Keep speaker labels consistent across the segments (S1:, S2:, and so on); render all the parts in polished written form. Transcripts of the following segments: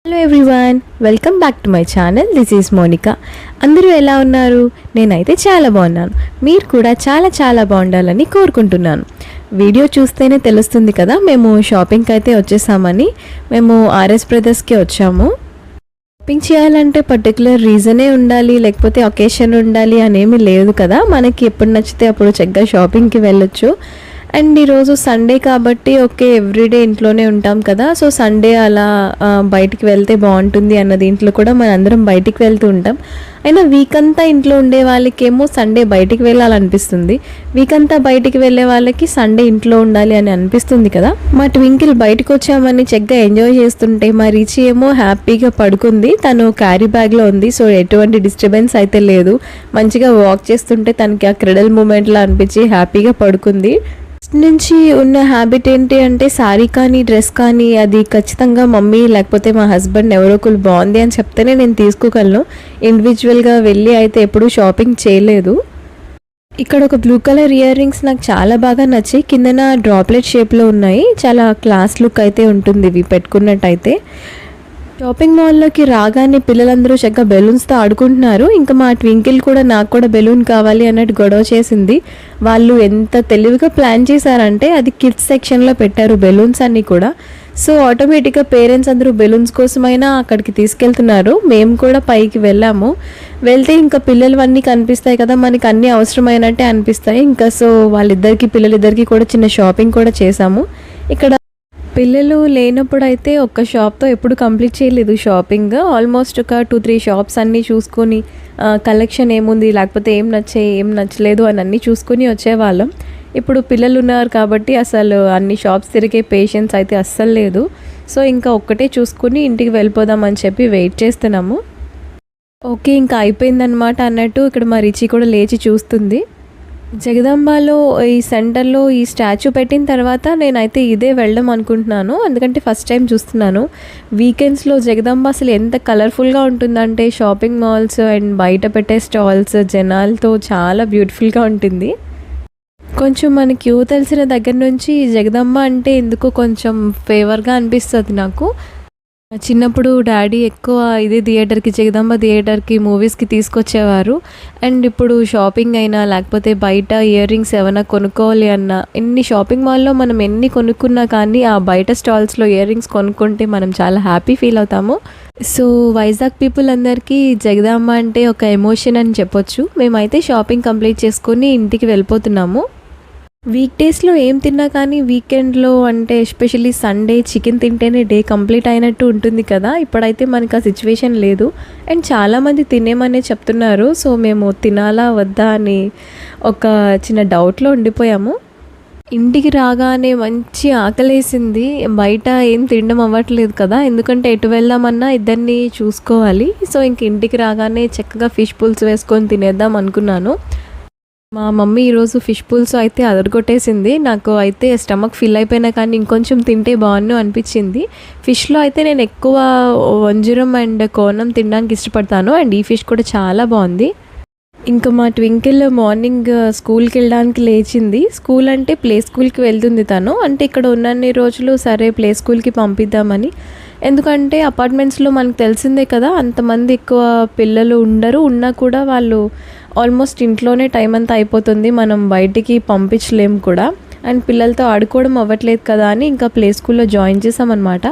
S1: Hello everyone, welcome back to my channel. This is Monica. అందరూ ఎలా ఉన్నారు? నేనైతే చాలా బాగున్నాను. మీరు కూడా చాలా చాలా బాగుండాలని కోరుకుంటున్నాను. వీడియో చూస్తేనే తెలుస్తుంది కదా, మేము షాపింగ్కి అయితే వచ్చేసామని. మేము ఆర్ఎస్ బ్రదర్స్కి వచ్చాము. షాపింగ్ చేయాలంటే పర్టికులర్ రీజనే ఉండాలి, లేకపోతే ఒకేషన్ ఉండాలి అనేమి లేదు కదా. మనకి ఎప్పుడు నచ్చితే అప్పుడు చక్కగా షాపింగ్కి వెళ్ళొచ్చు. అండ్ ఈరోజు సండే కాబట్టి ఓకే, ఎవ్రీడే ఇంట్లోనే ఉంటాం కదా. సో సండే అలా బయటికి వెళ్తే బాగుంటుంది అన్న దీంట్లో కూడా మనందరం బయటికి వెళ్తూ ఉంటాం. అయినా వీక్ అంతా ఇంట్లో ఉండే వాళ్ళకేమో సండే బయటికి వెళ్ళాలనిపిస్తుంది. వీక్ అంతా బయటికి వెళ్ళే వాళ్ళకి సండే ఇంట్లో ఉండాలి అని అనిపిస్తుంది కదా. మా ట్వింకిల్ బయటకు వచ్చామని చక్కగా ఎంజాయ్ చేస్తుంటే మా రిచి ఏమో హ్యాపీగా పడుకుంది. తను క్యారీ బ్యాగ్లో ఉంది, సో ఎటువంటి డిస్టర్బెన్స్ అయితే లేదు. మంచిగా వాక్ చేస్తుంటే తనకి ఆ క్రెడల్ మూమెంట్లో అనిపించి హ్యాపీగా పడుకుంది. నుంచి ఉన్న హ్యాబిట్ ఏంటి అంటే శారీ కానీ డ్రెస్ కానీ అది ఖచ్చితంగా మమ్మీ లేకపోతే మా హస్బెండ్ ఎవరో ఒకరు బాగుంది అని చెప్తేనే నేను తీసుకోగలను. ఇండివిజువల్గా వెళ్ళి అయితే ఎప్పుడూ షాపింగ్ చేయలేదు. ఇక్కడ ఒక బ్లూ కలర్ ఇయర్ రింగ్స్ నాకు చాలా బాగా నచ్చాయి. కిందన డ్రాప్లెట్ షేప్లో ఉన్నాయి. చాలా క్లాస్ లుక్ అయితే ఉంటుంది ఇవి పెట్టుకున్నట్టయితే. షాపింగ్ మాల్లోకి రాగానే పిల్లలందరూ చక్కగా బెలూన్స్తో ఆడుకుంటున్నారు. ఇంకా మా ట్వింకిల్ కూడా నాకు కూడా బెలూన్ కావాలి అన్నట్టు గొడవ చేసింది. వాళ్ళు ఎంత తెలివిగా ప్లాన్ చేశారంటే అది కిడ్స్ సెక్షన్లో పెట్టారు బెలూన్స్ అన్నీ కూడా. సో ఆటోమేటిక్గా పేరెంట్స్ అందరూ బెలూన్స్ కోసమైనా అక్కడికి తీసుకెళ్తున్నారు. మేము కూడా పైకి వెళ్ళాము. వెళ్తే ఇంకా పిల్లలు కనిపిస్తాయి కదా, మనకి అన్నీ అవసరమైనట్టే అనిపిస్తాయి. ఇంకా సో పిల్లలిద్దరికి కూడా చిన్న షాపింగ్ కూడా చేశాము. ఇక్కడ పిల్లలు లేనప్పుడు అయితే ఒక్క షాప్తో ఎప్పుడు కంప్లీట్ చేయలేదు షాపింగ్. ఆల్మోస్ట్ ఒక 2-3 షాప్స్ అన్నీ చూసుకొని కలెక్షన్ ఏముంది, లేకపోతే ఏం నచ్చాయి ఏం నచ్చలేదు అని అన్నీ చూసుకొని వచ్చేవాళ్ళం. ఇప్పుడు పిల్లలు ఉన్నారు కాబట్టి అసలు అన్ని షాప్స్ తిరిగే పేషెన్స్ అయితే అస్సలు లేదు. సో ఇంకా ఒక్కటే చూసుకుని ఇంటికి వెళ్ళిపోదామని చెప్పి వెయిట్ చేస్తున్నాము. ఓకే, ఇంకా అయిపోయిందనమాట అన్నట్టు ఇక్కడ మా రిచి కూడా లేచి చూస్తుంది. జగదాంబలో ఈ సెంటర్లో ఈ స్టాచ్యూ పెట్టిన తర్వాత నేనైతే ఇదే వెళ్ళడం అనుకుంటున్నాను. ఎందుకంటే ఫస్ట్ టైం చూస్తున్నాను. వీకెండ్స్లో జగదాంబ అసలు ఎంత కలర్ఫుల్గా ఉంటుందంటే షాపింగ్ మాల్స్ అండ్ బయట పెట్టే స్టాల్స్ జనాలతో చాలా బ్యూటిఫుల్గా ఉంటుంది. కొంచెం మనకి క్యూ తెలిసిన దగ్గర నుంచి జగదాంబ అంటే ఎందుకో కొంచెం ఫేవర్గా అనిపిస్తుంది నాకు. చిన్నప్పుడు డాడీ ఎక్కువ ఇదే థియేటర్కి, జగదాంబ థియేటర్కి మూవీస్కి తీసుకొచ్చేవారు. అండ్ ఇప్పుడు షాపింగ్ అయినా లేకపోతే బయట ఇయర్ రింగ్స్ ఏమైనా కొనుక్కోవాలి అన్నా, ఎన్ని షాపింగ్ మాల్లో మనం ఎన్ని కొనుక్కున్నా కానీ ఆ బయట స్టాల్స్లో ఇయర్ రింగ్స్ కొనుక్కుంటే మనం చాలా హ్యాపీ ఫీల్ అవుతాము. సో వైజాగ్ పీపుల్ అందరికీ జగదాంబ అంటే ఒక ఎమోషన్ అని చెప్పొచ్చు. మేమైతే షాపింగ్ కంప్లీట్ చేసుకొని ఇంటికి వెళ్ళిపోతున్నాము. వీక్ డేస్లో ఏం తిన్నా కానీ వీకెండ్లో అంటే ఎస్పెషల్లీ సండే చికెన్ తింటేనే డే కంప్లీట్ అయినట్టు ఉంటుంది కదా. ఇప్పుడైతే మనకు ఆ సిచ్యువేషన్ లేదు. అండ్ చాలామంది తినేమనే చెప్తున్నారు. సో మేము తినాలా వద్దా అని ఒక చిన్న డౌట్లో ఉండిపోయాము. ఇంటికి రాగానే మంచి ఆకలేసింది. బయట ఏం తినడం అవ్వట్లేదు కదా, ఎందుకంటే ఎటు వెళ్దామన్నా ఇద్దరిని చూసుకోవాలి. సో ఇంక ఇంటికి రాగానే చక్కగా ఫిష్ పుల్స్ వేసుకొని తినేద్దాం అనుకున్నాను. మా మమ్మీ ఈరోజు ఫిష్ పుల్స్ అయితే అదరగొట్టేసింది. నాకు అయితే స్టమక్ ఫిల్ అయిపోయినా కానీ ఇంకొంచెం తింటే బాగుండు అనిపించింది. ఫిష్లో అయితే నేను ఎక్కువ వంజరం అండ్ కోనం తినడానికి ఇష్టపడతాను. అండ్ ఈ ఫిష్ కూడా చాలా బాగుంది. ఇంకా మా ట్వింకిల్ మార్నింగ్ స్కూల్కి వెళ్ళడానికి లేచింది. స్కూల్ అంటే ప్లే స్కూల్కి వెళ్తుంది తను. అంటే ఇక్కడ ఉన్నన్ని రోజులు సరే ప్లే స్కూల్కి పంపిద్దామని. ఎందుకంటే అపార్ట్మెంట్స్లో మనకు తెలిసిందే కదా, అంతమంది ఎక్కువ పిల్లలు ఉండరు. ఉన్నా కూడా వాళ్ళు ఆల్మోస్ట్ ఇంట్లోనే టైం అంతా అయిపోతుంది, మనం బయటికి పంపించలేము కూడా. అండ్ పిల్లలతో ఆడుకోవడం అవ్వట్లేదు కదా అని ఇంకా ప్లే స్కూల్లో జాయిన్ చేసామన్నమాట.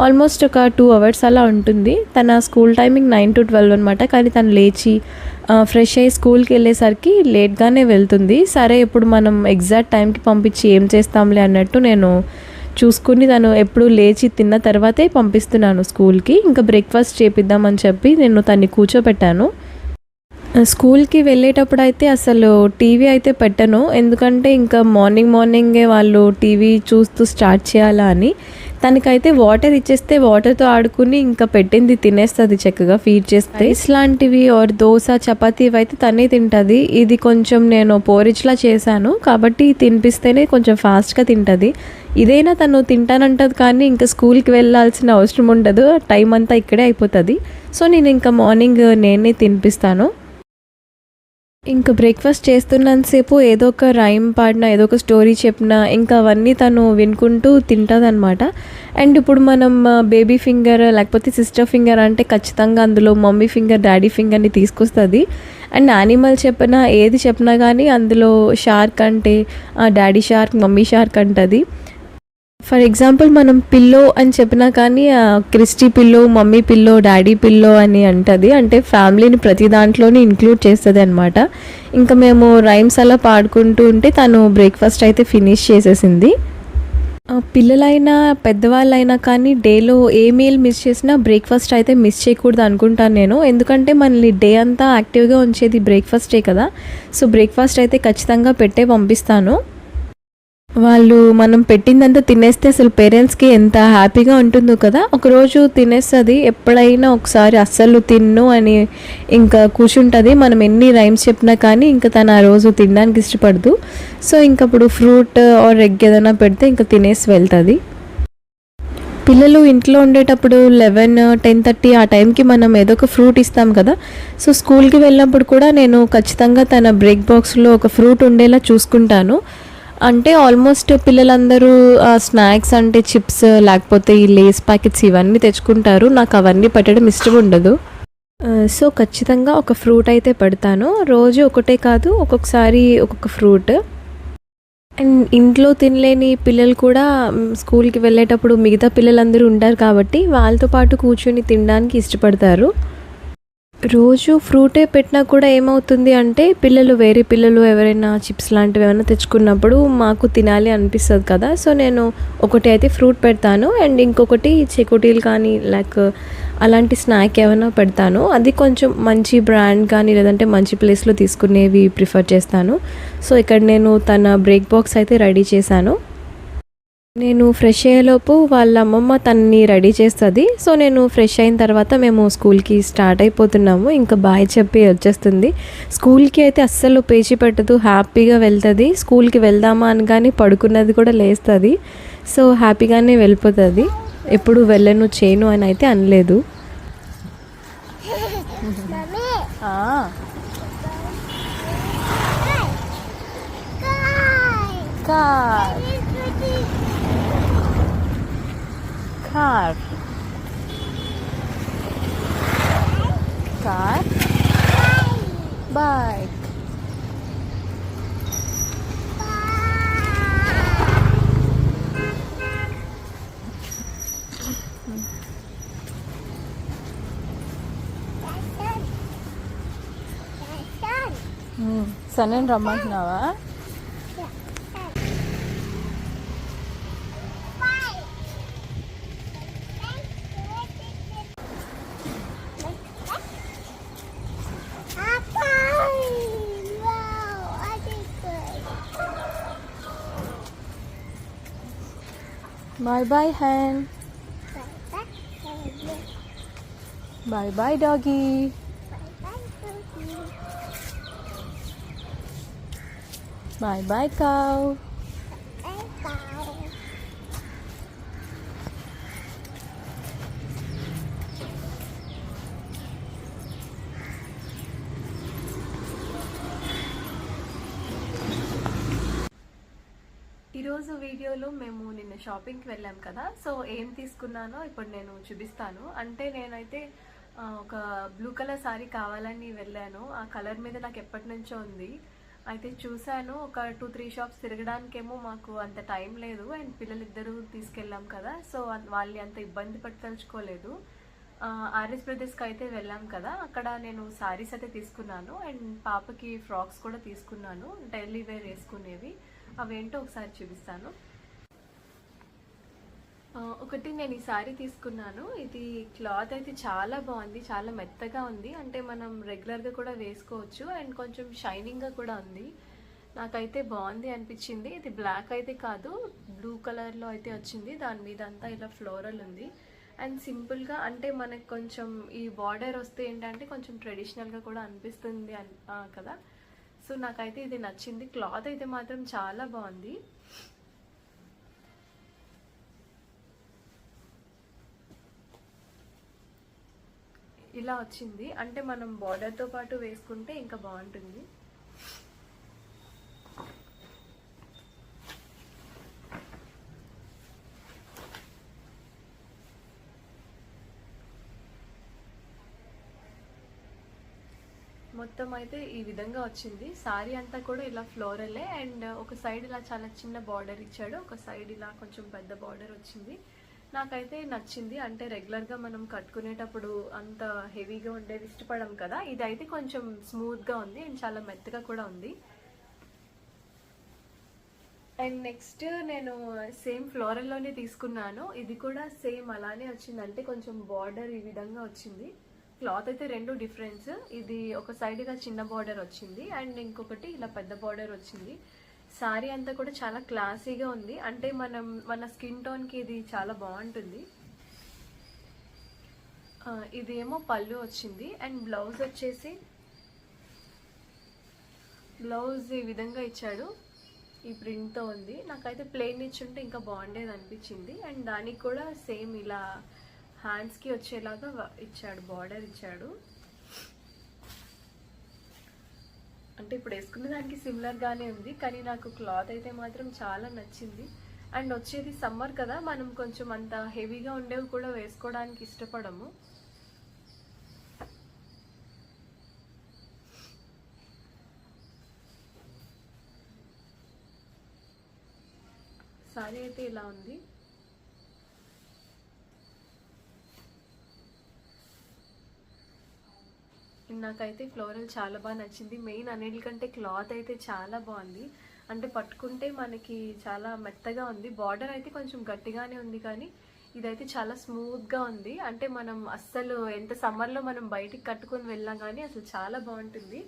S1: ఆల్మోస్ట్ ఒక 2 hours అలా ఉంటుంది. తన స్కూల్ టైమింగ్ 9 to 12 అనమాట. కానీ తను లేచి ఫ్రెష్ అయ్యి స్కూల్కి వెళ్ళేసరికి లేట్గానే వెళ్తుంది. సరే ఇప్పుడు మనం ఎగ్జాక్ట్ టైంకి పంపించి ఏం చేస్తాంలే అన్నట్టు నేను చూసుకుని తను ఎప్పుడు లేచి తిన్న తర్వాతే పంపిస్తున్నాను స్కూల్కి. ఇంకా బ్రేక్ఫాస్ట్ చేపిద్దామని చెప్పి నేను తన్ని కూర్చోబెట్టాను. స్కూల్కి వెళ్ళేటప్పుడు అయితే అసలు టీవీ అయితే పెట్టను, ఎందుకంటే ఇంకా మార్నింగే వాళ్ళు టీవీ చూస్తూ స్టార్ట్ చేయాలా అని. తనకైతే వాటర్ ఇచ్చేస్తే వాటర్తో ఆడుకుని ఇంకా పెట్టింది తినేస్తుంది చక్కగా ఫీడ్ చేస్తే. ఇట్లాంటివి ఆర్ దోశ చపాతీ అయితే తనే తింటుంది. ఇది కొంచెం నేను పోరిచ్లా చేశాను కాబట్టి తినిపిస్తేనే కొంచెం ఫాస్ట్గా తింటుంది. ఇదైనా తను తింటానంటది కానీ ఇంకా స్కూల్కి వెళ్ళాల్సిన అవసరం ఉండదు, టైం అంతా ఇక్కడే అయిపోతుంది. సో నేను ఇంకా మార్నింగ్ నేనే తినిపిస్తాను. ఇంకా బ్రేక్ఫాస్ట్ చేస్తున్నంతసేపు ఏదో ఒక రైమ్ పాడినా ఏదో ఒక స్టోరీ చెప్పినా ఇంకా అవన్నీ తను వినుకుంటూ తింటుందన్నమాట. అండ్ ఇప్పుడు మనం బేబీ ఫింగర్ లేకపోతే సిస్టర్ ఫింగర్ అంటే ఖచ్చితంగా అందులో మమ్మీ ఫింగర్ డాడీ ఫింగర్ని తీసుకొస్తుంది. అండ్ యానిమల్ చెప్పినా ఏది చెప్పినా కానీ అందులో షార్క్ అంటే డాడీ షార్క్ మమ్మీ షార్క్ అంటది. ఫర్ ఎగ్జాంపుల్ మనం పిల్లో అని చెప్పినా కానీ Christie pillow mummy pillow daddy pillow అని అంటది. అంటే ఫ్యామిలీని ప్రతి దాంట్లోనే ఇంక్లూడ్ చేస్తుంది అనమాట. ఇంకా మేము రైమ్స్ అలా పాడుకుంటూ ఉంటే తను బ్రేక్ఫాస్ట్ అయితే ఫినిష్ చేసేసింది. పిల్లలైనా పెద్దవాళ్ళైనా కానీ డేలో ఏ మీల్ మిస్ చేసినా బ్రేక్ఫాస్ట్ అయితే మిస్ చేయకూడదు అనుకుంటాను నేను. ఎందుకంటే మనల్ని డే అంతా యాక్టివ్గా ఉంచేది బ్రేక్ఫాస్టే కదా. సో బ్రేక్ఫాస్ట్ అయితే ఖచ్చితంగా పెట్టే పంపిస్తాను. వాళ్ళు మనం పెట్టిందంతా తినేస్తే అసలు పేరెంట్స్కి ఎంత హ్యాపీగా ఉంటుందో కదా. ఒకరోజు తినేస్తుంది, ఎప్పుడైనా ఒకసారి అస్సలు తిన్ను అని ఇంకా కూర్చుంటుంది. మనం ఎన్ని రైమ్స్ చెప్పినా కానీ ఇంకా తను ఆ రోజు తినడానికి ఇష్టపడదు. సో ఇంకప్పుడు ఫ్రూట్ ఆర్ ఎగ్ ఏదైనా పెడితే ఇంకా తినేసి వెళ్తుంది. పిల్లలు ఇంట్లో ఉండేటప్పుడు 11, 10:30 ఆ టైంకి మనం ఏదో ఒక ఫ్రూట్ ఇస్తాం కదా. సో స్కూల్కి వెళ్ళినప్పుడు కూడా నేను ఖచ్చితంగా తన బ్రేక్ బాక్స్లో ఒక ఫ్రూట్ ఉండేలా చూసుకుంటాను. అంటే ఆల్మోస్ట్ పిల్లలందరూ స్నాక్స్ అంటే చిప్స్ లేకపోతే ఈ లేస్ ప్యాకెట్స్ ఇవన్నీ తెచ్చుకుంటారు. నాకు అవన్నీ పెట్టడం ఇష్టం ఉండదు. సో ఖచ్చితంగా ఒక ఫ్రూట్ అయితే పెడతాను. రోజు ఒకటే కాదు, ఒక్కొక్కసారి ఒక్కొక్క ఫ్రూట్. అండ్ ఇంట్లో తినలేని పిల్లలు కూడా స్కూల్కి వెళ్ళేటప్పుడు మిగతా పిల్లలందరూ ఉంటారు కాబట్టి వాళ్ళతో పాటు కూర్చొని తినడానికి ఇష్టపడతారు. రోజు ఫ్రూటే పెట్టినా కూడా ఏమవుతుంది అంటే వేరే పిల్లలు ఎవరైనా చిప్స్ లాంటివి ఏమైనా తెచ్చుకున్నప్పుడు మాకు తినాలి అనిపిస్తుంది కదా. సో నేను ఒకటి అయితే ఫ్రూట్ పెడతాను అండ్ ఇంకొకటి చెకోటీలు కానీ అలాంటి స్నాక్ ఏమైనా పెడతాను. అది కొంచెం మంచి బ్రాండ్ కానీ లేదంటే మంచి ప్లేస్లో తీసుకునేవి ప్రిఫర్ చేస్తాను. సో ఇక్కడ నేను తన బ్రేక్ బాక్స్ అయితే రెడీ చేశాను. నేను ఫ్రెష్ అయ్యేలోపు వాళ్ళ అమ్మమ్మ తనని రెడీ చేస్తుంది. సో నేను ఫ్రెష్ అయిన తర్వాత మేము స్కూల్కి స్టార్ట్ అయిపోతున్నాము. ఇంకా బాయ్ చెప్పి వచ్చేస్తుంది. స్కూల్కి అయితే అస్సలు పేచి పెట్టదు, హ్యాపీగా వెళ్తుంది. స్కూల్కి వెళ్దామా అని కానీ పడుకున్నది కూడా లేస్తుంది. సో హ్యాపీగానే వెళ్ళిపోతుంది. ఎప్పుడు వెళ్ళను చేయను అని అయితే అనలేదు. Car. Car. Bike. సన్నని రమ్మంటున్నావా? Bye bye hen. Bye bye doggy. Bye bye cow. ఈరోజు వీడియోలో మేము నిన్న షాపింగ్కి వెళ్ళాం కదా. సో ఏం తీసుకున్నానో ఇప్పుడు నేను చూపిస్తాను. అంటే నేనైతే ఒక బ్లూ కలర్ సారీ కావాలని వెళ్ళాను. ఆ కలర్ మీద నాకు ఎప్పటి నుంచో ఉంది. అయితే చూశాను. ఒక 2-3 షాప్స్ తిరగడానికేమో మాకు అంత టైం లేదు. అండ్ పిల్లలిద్దరూ తీసుకెళ్ళాం కదా. సో వాళ్ళని అంత ఇబ్బంది పట్టదలుచుకోలేదు. ఆర్ఎస్ బ్రదర్స్కి అయితే వెళ్ళాం కదా. అక్కడ నేను సారీస్ అయితే తీసుకున్నాను. అండ్ పాపకి ఫ్రాక్స్ కూడా తీసుకున్నాను, డైలీ వేర్ వేసుకునేవి. అవేంటో ఒకసారి చూపిస్తాను. ఒకటి నేను ఈ సారీ తీసుకున్నాను. ఇది క్లాత్ అయితే చాలా బాగుంది, చాలా మెత్తగా ఉంది. అంటే మనం రెగ్యులర్గా కూడా వేసుకోవచ్చు. అండ్ కొంచెం షైనింగ్గా కూడా ఉంది. నాకైతే బాగుంది అనిపించింది. ఇది బ్లాక్ అయితే కాదు, బ్లూ కలర్లో అయితే వచ్చింది. దాని మీద అంతా ఇలా ఫ్లోరల్ ఉంది. అండ్ సింపుల్గా అంటే మనకు కొంచెం ఈ బార్డర్ వస్తే ఏంటంటే కొంచెం ట్రెడిషనల్గా కూడా అనిపిస్తుంది కదా. సో నాకైతే ఇది నచ్చింది. క్లాత్ అయితే మాత్రం చాలా బాగుంది. ఇలా వచ్చింది. అంటే మనం బార్డర్తో పాటు వేసుకుంటే ఇంకా బాగుంటుంది. మొత్తం అయితే ఈ విధంగా వచ్చింది. సారీ అంతా కూడా ఇలా ఫ్లోరలే, అండ్ ఒక సైడ్ ఇలా చాలా చిన్న బార్డర్ ఇచ్చాడు, ఒక సైడ్ ఇలా కొంచెం పెద్ద బార్డర్ వచ్చింది. నాకైతే నచ్చింది. అంటే రెగ్యులర్గా మనం కట్టుకునేటప్పుడు అంత హెవీగా ఉండేది ఇష్టపడం కదా, ఇదైతే కొంచెం స్మూత్గా ఉంది అండ్ చాలా మెత్తగా కూడా ఉంది. అండ్ నెక్స్ట్ నేను సేమ్ ఫ్లోరల్లోనే తీసుకున్నాను. ఇది కూడా సేమ్ అలానే వచ్చింది, అంటే కొంచెం బార్డర్ ఈ విధంగా వచ్చింది. క్లాత్ అయితే రెండు డిఫరెన్స్. ఇది ఒక సైడ్ ఇలా చిన్న బార్డర్ వచ్చింది అండ్ ఇంకొకటి ఇలా పెద్ద బార్డర్ వచ్చింది. సారీ అంతా కూడా చాలా క్లాసీగా ఉంది, అంటే మన స్కిన్ టోన్కి ఇది చాలా బాగుంటుంది. ఇది ఏమో పళ్ళు వచ్చింది అండ్ బ్లౌజ్ వచ్చేసి బ్లౌజ్ ఈ విధంగా ఇచ్చాడు, ఈ ప్రింట్తో ఉంది. నాకైతే ప్లెయిన్ ఇచ్చుంటే ఇంకా బాగుండేది అనిపించింది. అండ్ దానికి కూడా సేమ్ ఇలా హ్యాండ్స్కి వచ్చేలాగా ఇచ్చాడు, బార్డర్ ఇచ్చాడు. అంటే ఇప్పుడు వేసుకున్న దానికి సిమిలర్గానే ఉంది, కానీ నాకు క్లాత్ అయితే మాత్రం చాలా నచ్చింది. అండ్ వచ్చేది సమ్మర్ కదా, మనం కొంచెం అంత హెవీగా ఉండేవి కూడా వేసుకోవడానికి ఇష్టపడము. సారీ అయితే ఇలా ఉంది. నాకైతే ఫ్లోరల్ చాలా బాగా నచ్చింది. మెయిన్ అన్నిటికంటే క్లాత్ అయితే చాలా బాగుంది, అంటే పట్టుకుంటే మనకి చాలా మెత్తగా ఉంది. బార్డర్ అయితే కొంచెం గట్టిగానే ఉంది, కానీ ఇదైతే చాలా స్మూత్గా ఉంది. అంటే మనం అస్సలు ఎంత సమ్మర్లో మనం బయటికి కట్టుకొని వెళ్ళాం కానీ అసలు చాలా బాగుంటుంది.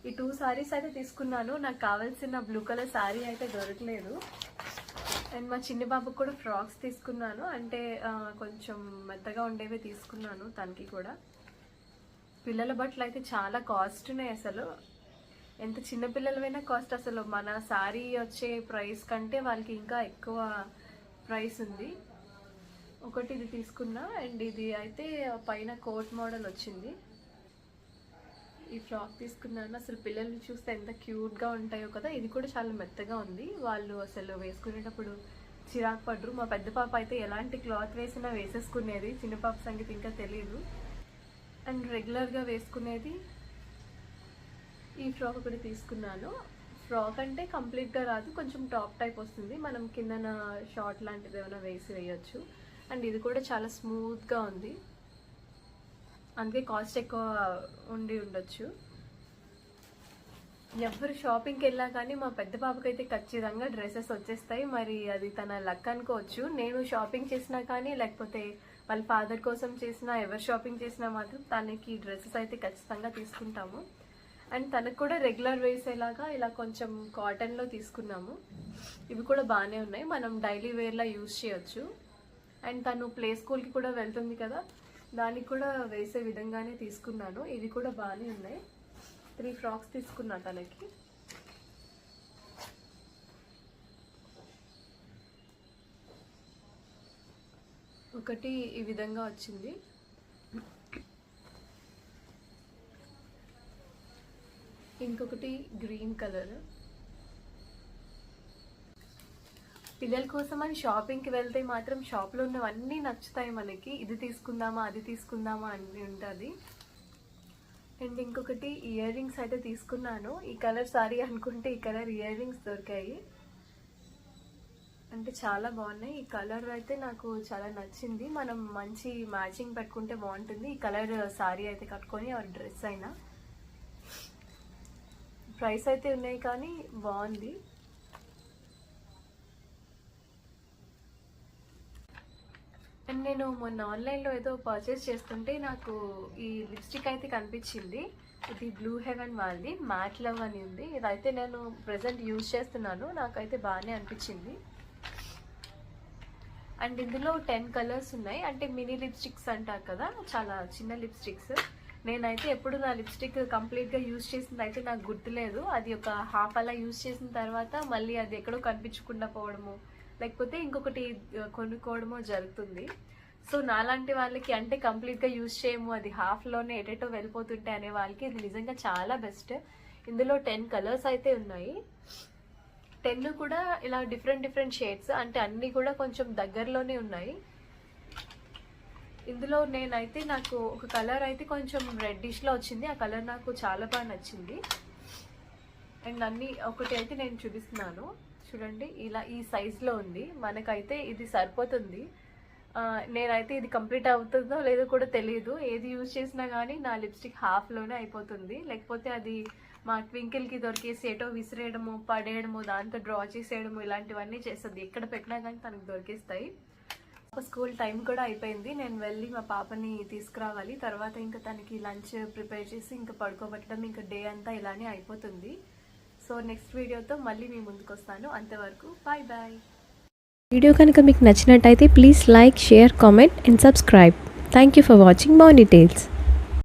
S1: ఈ 2 సారీస్ అయితే తీసుకున్నాను. నాకు కావాల్సిన బ్లూ కలర్ సారీ అయితే దొరకలేదు. అండ్ మా చిన్న బాబుకి కూడా ఫ్రాక్స్ తీసుకున్నాను, అంటే కొంచెం మెత్తగా ఉండేవి తీసుకున్నాను తనకి కూడా. పిల్లల బట్టలు అయితే చాలా కాస్ట్ ఉన్నాయి అసలు, ఎంత చిన్న పిల్లలమైనా కాస్ట్. అసలు మన సారీ వచ్చే ప్రైస్ కంటే వాళ్ళకి ఇంకా ఎక్కువ ప్రైస్ ఉంది. ఒకటి ఇది తీసుకున్నా, అండ్ ఇది అయితే పైన కోట్ మోడల్ వచ్చింది. ఈ ఫ్రాక్ తీసుకున్నాను. అసలు పిల్లల్ని చూస్తే ఎంత క్యూట్గా ఉంటాయో కదా. ఇది కూడా చాలా మెత్తగా ఉంది, వాళ్ళు అసలు వేసుకునేటప్పుడు చిరాకు పడరు. మా పెద్ద పాప అయితే ఎలాంటి క్లాత్ వేసినా వేసేసుకునేది, చిన్న పాప సంగతి ఇంకా తెలియదు. అండ్ రెగ్యులర్గా వేసుకునేది ఈ ఫ్రాక్ ఒకటి తీసుకున్నాను. ఫ్రాక్ అంటే కంప్లీట్గా రాదు, కొంచెం టాప్ టైప్ వస్తుంది, మనం కిందన షార్ట్ లాంటిది ఏమైనా వేయచ్చు. అండ్ ఇది కూడా చాలా స్మూత్గా ఉంది, అందుకే కాస్ట్ ఎక్కువ ఉండొచ్చు. ఎవరు షాపింగ్కి వెళ్ళా కానీ మా పెద్ద పాపకి అయితే ఖచ్చితంగా డ్రెస్సెస్ వచ్చేస్తాయి. మరి అది తన లక్ అనుకోవచ్చు. నేను షాపింగ్ చేసినా కానీ, లేకపోతే వాళ్ళ ఫాదర్ కోసం చేసినా, ఎవరు షాపింగ్ చేసినా మాత్రం తనకి డ్రెస్సెస్ అయితే ఖచ్చితంగా తీసుకుంటాము. అండ్ తనకు కూడా రెగ్యులర్ వేసేలాగా ఇలా కొంచెం కాటన్లో తీసుకున్నాము. ఇవి కూడా బాగానే ఉన్నాయి, మనం డైలీ వేర్లా యూజ్ చేయొచ్చు. అండ్ తను ప్లే స్కూల్కి కూడా వెళ్తుంది కదా, దానికి కూడా వేసే విధంగానే తీసుకున్నాను. ఇవి కూడా బాగానే ఉన్నాయి. 3 ఫ్రాక్స్ తీసుకున్నా తనకి. ఒకటి ఈ విధంగా వచ్చింది, ఇంకొకటి గ్రీన్ కలర్. పిల్లల కోసం అని షాపింగ్కి వెళ్తే మాత్రం షాప్లో ఉన్నవన్నీ నచ్చుతాయి మనకి. ఇది తీసుకుందామా, అది తీసుకుందామా అని ఉంటుంది. అండ్ ఇంకొకటి ఇయర్ రింగ్స్ అయితే తీసుకున్నాను. ఈ కలర్ సారీ అనుకుంటే ఈ కలర్ ఇయర్ రింగ్స్ దొరికాయి, అంటే చాలా బాగున్నాయి. ఈ కలర్ అయితే నాకు చాలా నచ్చింది, మనం మంచి మ్యాచింగ్ పెట్టుకుంటే బాగుంటుంది. ఈ కలర్ సారీ అయితే కట్టుకొని డ్రెస్ అయినా. ప్రైస్ అయితే ఉన్నాయి కానీ బాగుంది. అండ్ నేను మొన్న ఆన్లైన్లో ఏదో పర్చేస్ చేస్తుంటే నాకు ఈ లిప్స్టిక్ అయితే కనిపించింది. ఇది బ్లూ హెవెన్ వాళ్ళది, మ్యాట్ లవ్ అని ఉంది. ఇదైతే నేను ప్రెజెంట్ యూజ్ చేస్తున్నాను, నాకైతే బాగానే అనిపించింది. అండ్ ఇందులో 10 కలర్స్ ఉన్నాయి, అంటే మినీ లిప్స్టిక్స్ అంటారు కదా, చాలా చిన్న లిప్స్టిక్స్. నేనైతే ఎప్పుడు నా లిప్స్టిక్ కంప్లీట్గా యూజ్ చేసింది అయితే నాకు గుర్తులేదు. అది ఒక హాఫ్ అలా యూజ్ చేసిన తర్వాత మళ్ళీ అది ఎక్కడో కనిపించకుండా పోవడము, లేకపోతే ఇంకొకటి కొనుక్కోవడమో జరుగుతుంది. సో నాలాంటి వాళ్ళకి, అంటే కంప్లీట్గా యూజ్ చేయము, అది హాఫ్లోనే ఎటెటో వెళ్ళిపోతుంటే అనే వాళ్ళకి ఇది నిజంగా చాలా బెస్ట్. ఇందులో 10 కలర్స్ అయితే ఉన్నాయి. 10 కూడా ఇలా డిఫరెంట్ షేడ్స్, అంటే అన్నీ కూడా కొంచెం దగ్గరలోనే ఉన్నాయి. ఇందులో నేనైతే నాకు ఒక కలర్ అయితే కొంచెం రెడ్డిష్లో వచ్చింది. ఆ కలర్ నాకు చాలా బాగా నచ్చింది. అండ్ అన్నీ ఒకటి అయితే నేను చూపిస్తున్నాను చూడండి. ఇలా ఈ సైజులో ఉంది. మనకైతే ఇది సరిపోతుంది. నేనైతే ఇది కంప్లీట్ అవుతుందో లేదో కూడా తెలియదు. ఏది యూజ్ చేసినా కానీ నా లిప్స్టిక్ హాఫ్లోనే అయిపోతుంది. లేకపోతే అది మా ట్వింకిల్కి దొరికేసి ఎటో విసిరేయడము, పడేయడము, దాంతో డ్రా చేసేయడము ఇలాంటివన్నీ చేస్తుంది. ఎక్కడ పెట్టినా కానీ తనకు దొరికేస్తాయి. స్కూల్ టైం కూడా అయిపోయింది. నేను వెళ్ళి మా పాపని తీసుకురావాలి. తర్వాత ఇంకా తనకి లంచ్ ప్రిపేర్ చేసి ఇంకా పడుకోబెట్టడం, ఇంకా డే అంతా ఇలానే అయిపోతుంది. సో నెక్స్ట్ వీడియోతో మళ్ళీ మీ ముందుకు వస్తాను. అంతవరకు బాయ్ బాయ్. వీడియో కనుక మీకు నచ్చినట్టయితే please like, share, comment and subscribe. Thank you for watching Mouni tiles.